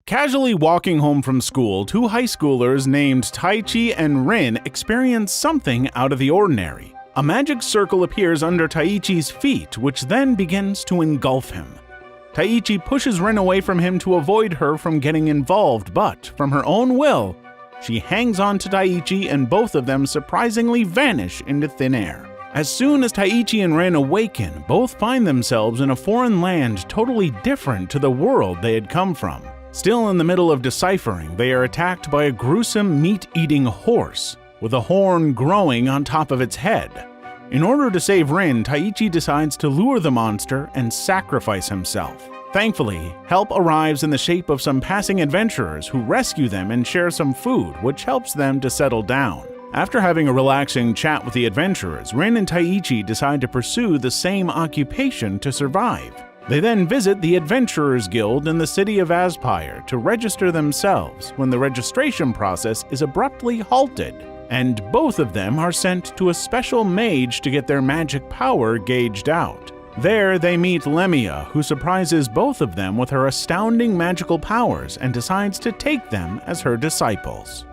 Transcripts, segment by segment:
Casually walking home from school, two high schoolers named Taichi and Rin experience something out of the ordinary. A magic circle appears under Taichi's feet, which then begins to engulf him. Taichi pushes Rin away from him to avoid her from getting involved, but, from her own will, she hangs on to Taichi and both of them surprisingly vanish into thin air. As soon as Taichi and Rin awaken, both find themselves in a foreign land totally different to the world they had come from. Still in the middle of deciphering, they are attacked by a gruesome meat-eating horse, with a horn growing on top of its head. In order to save Rin, Taichi decides to lure the monster and sacrifice himself. Thankfully, help arrives in the shape of some passing adventurers who rescue them and share some food, which helps them to settle down. After having a relaxing chat with the adventurers, Rin and Taichi decide to pursue the same occupation to survive. They then visit the Adventurers Guild in the city of Aspire to register themselves when the registration process is abruptly halted, and both of them are sent to a special mage to get their magic power gauged out. There they meet Lemia, who surprises both of them with her astounding magical powers and decides to take them as her disciples.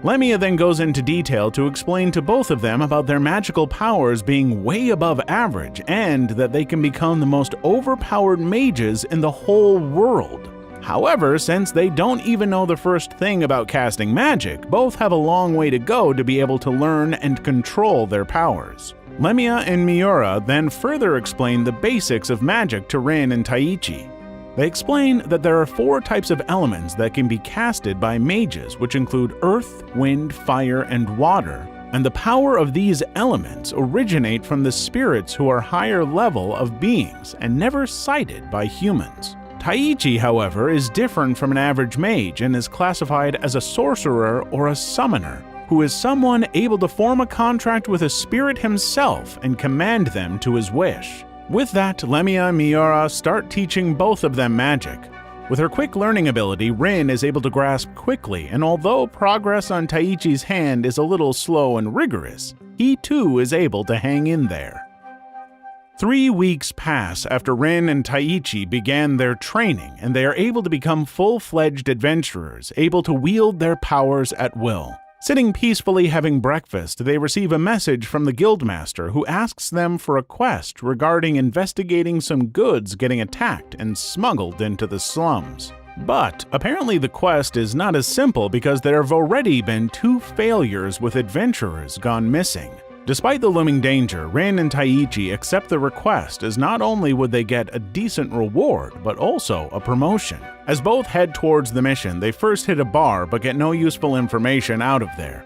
Lemia then goes into detail to explain to both of them about their magical powers being way above average and that they can become the most overpowered mages in the whole world. However, since they don't even know the first thing about casting magic, both have a long way to go to be able to learn and control their powers. Lemia and Miura then further explain the basics of magic to Rin and Taichi. They explain that there are 4 types of elements that can be casted by mages, which include earth, wind, fire, and water, and the power of these elements originate from the spirits who are higher level of beings and never sighted by humans. Taichi, however, is different from an average mage and is classified as a sorcerer or a summoner, who is someone able to form a contract with a spirit himself and command them to his wish. With that, Lemia and Miura start teaching both of them magic. With her quick learning ability, Rin is able to grasp quickly, and although progress on Taichi's hand is a little slow and rigorous, he too is able to hang in there. 3 weeks pass after Rin and Taichi began their training, and they are able to become full-fledged adventurers, able to wield their powers at will. Sitting peacefully having breakfast, they receive a message from the guildmaster who asks them for a quest regarding investigating some goods getting attacked and smuggled into the slums. But apparently the quest is not as simple because there have already been 2 failures with adventurers gone missing. Despite the looming danger, Rin and Taichi accept the request as not only would they get a decent reward, but also a promotion. As both head towards the mission, they first hit a bar but get no useful information out of there.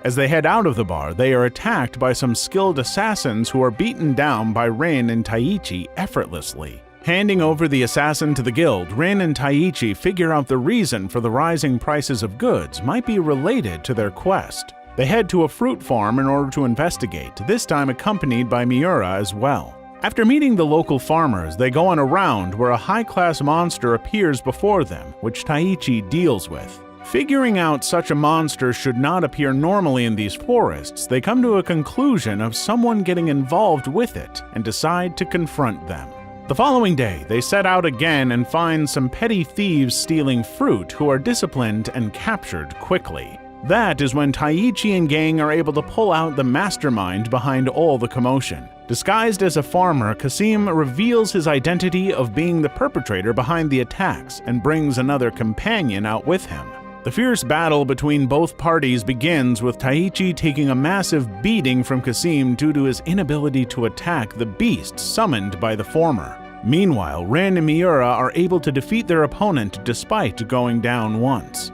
As they head out of the bar, they are attacked by some skilled assassins who are beaten down by Rin and Taichi effortlessly. Handing over the assassin to the guild, Rin and Taichi figure out the reason for the rising prices of goods might be related to their quest. They head to a fruit farm in order to investigate, this time accompanied by Miura as well. After meeting the local farmers, they go on a round where a high-class monster appears before them, which Taichi deals with. Figuring out such a monster should not appear normally in these forests, they come to a conclusion of someone getting involved with it and decide to confront them. The following day, they set out again and find some petty thieves stealing fruit who are disciplined and captured quickly. That is when Taichi and gang are able to pull out the mastermind behind all the commotion. Disguised as a farmer, Kasim reveals his identity of being the perpetrator behind the attacks and brings another companion out with him. The fierce battle between both parties begins with Taichi taking a massive beating from Kasim due to his inability to attack the beast summoned by the former. Meanwhile, Rin and Miura are able to defeat their opponent despite going down once.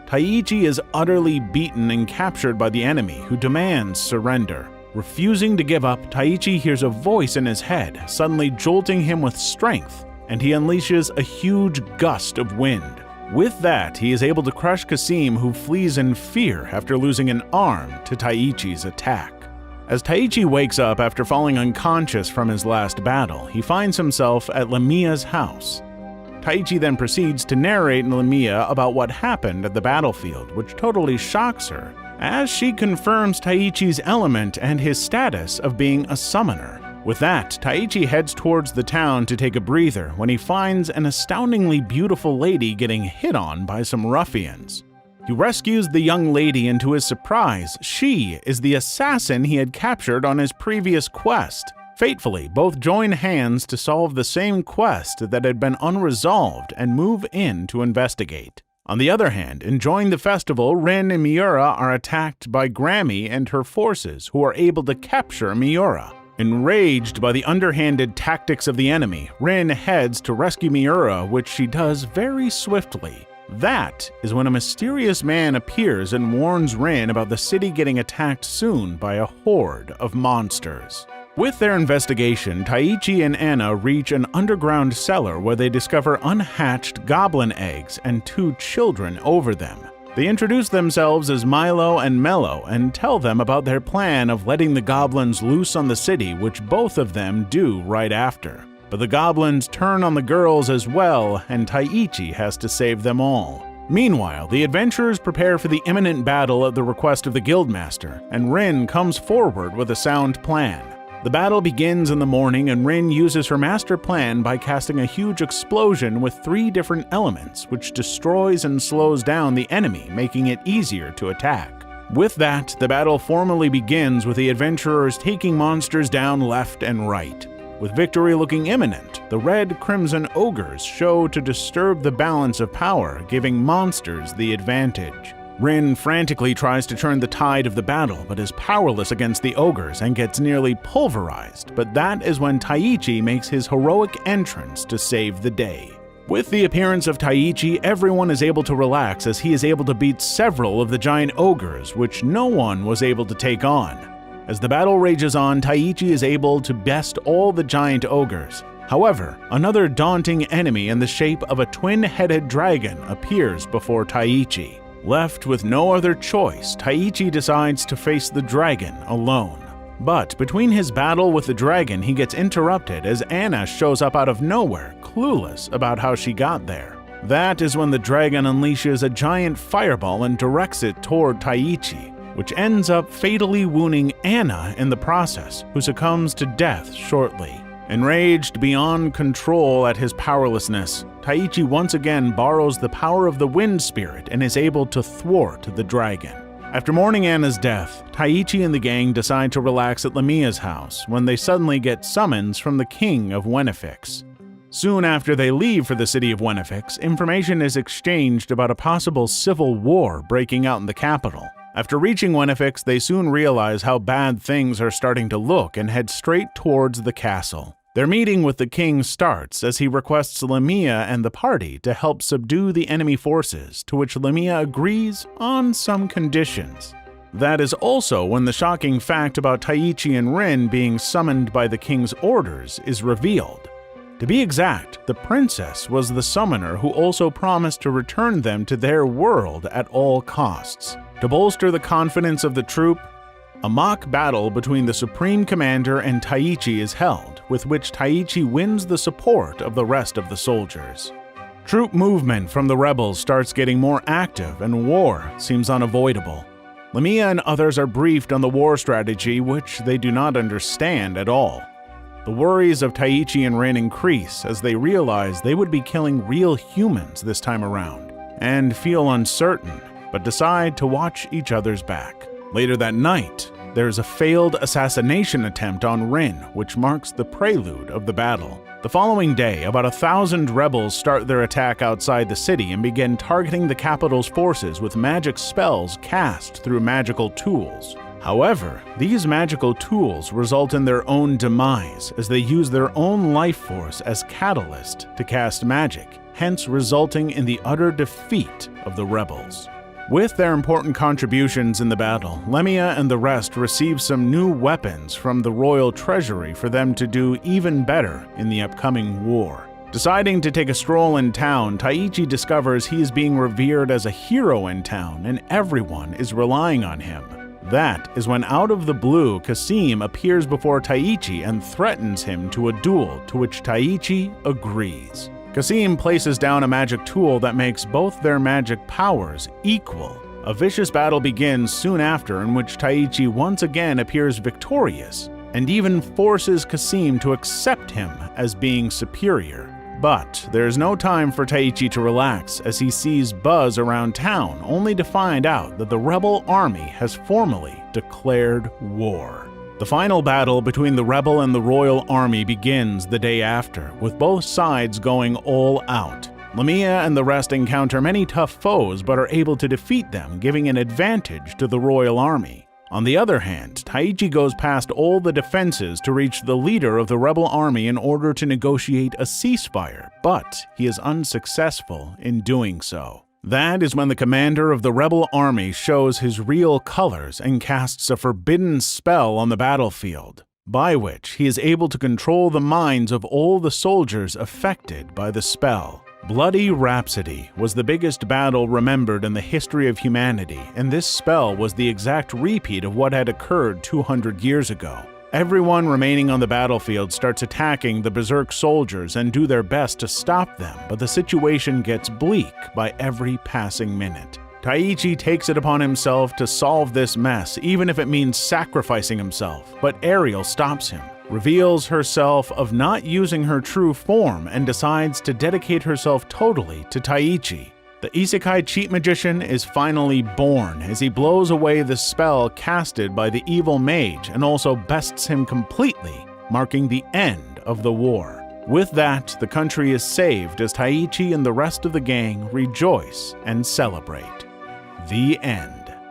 Taichi is utterly beaten and captured by the enemy, who demands surrender. Refusing to give up, Taichi hears a voice in his head, suddenly jolting him with strength, and he unleashes a huge gust of wind. With that, he is able to crush Kasim, who flees in fear after losing an arm to Taichi's attack. As Taichi wakes up after falling unconscious from his last battle, he finds himself at Lemia's house. Taichi then proceeds to narrate Lemia about what happened at the battlefield, which totally shocks her, as she confirms Taichi's element and his status of being a summoner. With that, Taichi heads towards the town to take a breather when he finds an astoundingly beautiful lady getting hit on by some ruffians. He rescues the young lady, and to his surprise, she is the assassin he had captured on his previous quest. Fatefully, both join hands to solve the same quest that had been unresolved and move in to investigate. On the other hand, enjoying the festival, Rin and Miura are attacked by Grammy and her forces, who are able to capture Miura. Enraged by the underhanded tactics of the enemy, Rin heads to rescue Miura, which she does very swiftly. That is when a mysterious man appears and warns Rin about the city getting attacked soon by a horde of monsters. With their investigation, Taichi and Anna reach an underground cellar where they discover unhatched goblin eggs and 2 children over them. They introduce themselves as Milo and Mello and tell them about their plan of letting the goblins loose on the city, which both of them do right after. But the goblins turn on the girls as well, and Taichi has to save them all. Meanwhile, the adventurers prepare for the imminent battle at the request of the guildmaster, and Rin comes forward with a sound plan. The battle begins in the morning, and Rin uses her master plan by casting a huge explosion with 3 different elements, which destroys and slows down the enemy, making it easier to attack. With that, the battle formally begins with the adventurers taking monsters down left and right. With victory looking imminent, the red crimson ogres show to disturb the balance of power, giving monsters the advantage. Rin frantically tries to turn the tide of the battle, but is powerless against the ogres and gets nearly pulverized, but that is when Taichi makes his heroic entrance to save the day. With the appearance of Taichi, everyone is able to relax as he is able to beat several of the giant ogres, which no one was able to take on. As the battle rages on, Taichi is able to best all the giant ogres. However, another daunting enemy in the shape of a twin-headed dragon appears before Taichi. Left with no other choice, Taichi decides to face the dragon alone. But between his battle with the dragon, he gets interrupted as Anna shows up out of nowhere, clueless about how she got there. That is when the dragon unleashes a giant fireball and directs it toward Taichi, which ends up fatally wounding Anna in the process, who succumbs to death shortly. Enraged beyond control at his powerlessness, Taichi once again borrows the power of the wind spirit and is able to thwart the dragon. After mourning Anna's death, Taichi and the gang decide to relax at Lamia's house when they suddenly get summons from the king of Wenifix. Soon after they leave for the city of Wenifix, information is exchanged about a possible civil war breaking out in the capital. After reaching Wenifix, they soon realize how bad things are starting to look and head straight towards the castle. Their meeting with the king starts as he requests Lamia and the party to help subdue the enemy forces, to which Lamia agrees on some conditions. That is also when the shocking fact about Taichi and Rin being summoned by the king's orders is revealed. To be exact, the princess was the summoner who also promised to return them to their world at all costs. To bolster the confidence of the troop, a mock battle between the Supreme Commander and Taichi is held, with which Taichi wins the support of the rest of the soldiers. Troop movement from the rebels starts getting more active and war seems unavoidable. Lamia and others are briefed on the war strategy, which they do not understand at all. The worries of Taichi and Rin increase as they realize they would be killing real humans this time around, and feel uncertain, but decide to watch each other's back. Later that night, there is a failed assassination attempt on Rin, which marks the prelude of the battle. The following day, about 1,000 rebels start their attack outside the city and begin targeting the capital's forces with magic spells cast through magical tools. However, these magical tools result in their own demise as they use their own life force as catalyst to cast magic, hence resulting in the utter defeat of the rebels. With their important contributions in the battle, Lamia and the rest receive some new weapons from the royal treasury for them to do even better in the upcoming war. Deciding to take a stroll in town, Taichi discovers he is being revered as a hero in town and everyone is relying on him. That is when out of the blue, Kasim appears before Taichi and threatens him to a duel, to which Taichi agrees. Kasim places down a magic tool that makes both their magic powers equal. A vicious battle begins soon after, in which Taichi once again appears victorious, and even forces Kasim to accept him as being superior. But there's no time for Taichi to relax as he sees buzz around town, only to find out that the rebel army has formally declared war. The final battle between the rebel and the royal army begins the day after, with both sides going all out. Lamia and the rest encounter many tough foes but are able to defeat them, giving an advantage to the royal army. On the other hand, Taichi goes past all the defenses to reach the leader of the rebel army in order to negotiate a ceasefire, but he is unsuccessful in doing so. That is when the commander of the rebel army shows his real colors and casts a forbidden spell on the battlefield, by which he is able to control the minds of all the soldiers affected by the spell. Bloody Rhapsody was the biggest battle remembered in the history of humanity, and this spell was the exact repeat of what had occurred 200 years ago. Everyone remaining on the battlefield starts attacking the berserk soldiers and do their best to stop them, but the situation gets bleak by every passing minute. Taichi takes it upon himself to solve this mess, even if it means sacrificing himself, but Ariel stops him, reveals herself of not using her true form, and decides to dedicate herself totally to Taichi. The Isekai Cheat Magician is finally born as he blows away the spell casted by the evil mage and also bests him completely, marking the end of the war. With that, the country is saved as Taichi and the rest of the gang rejoice and celebrate. The end.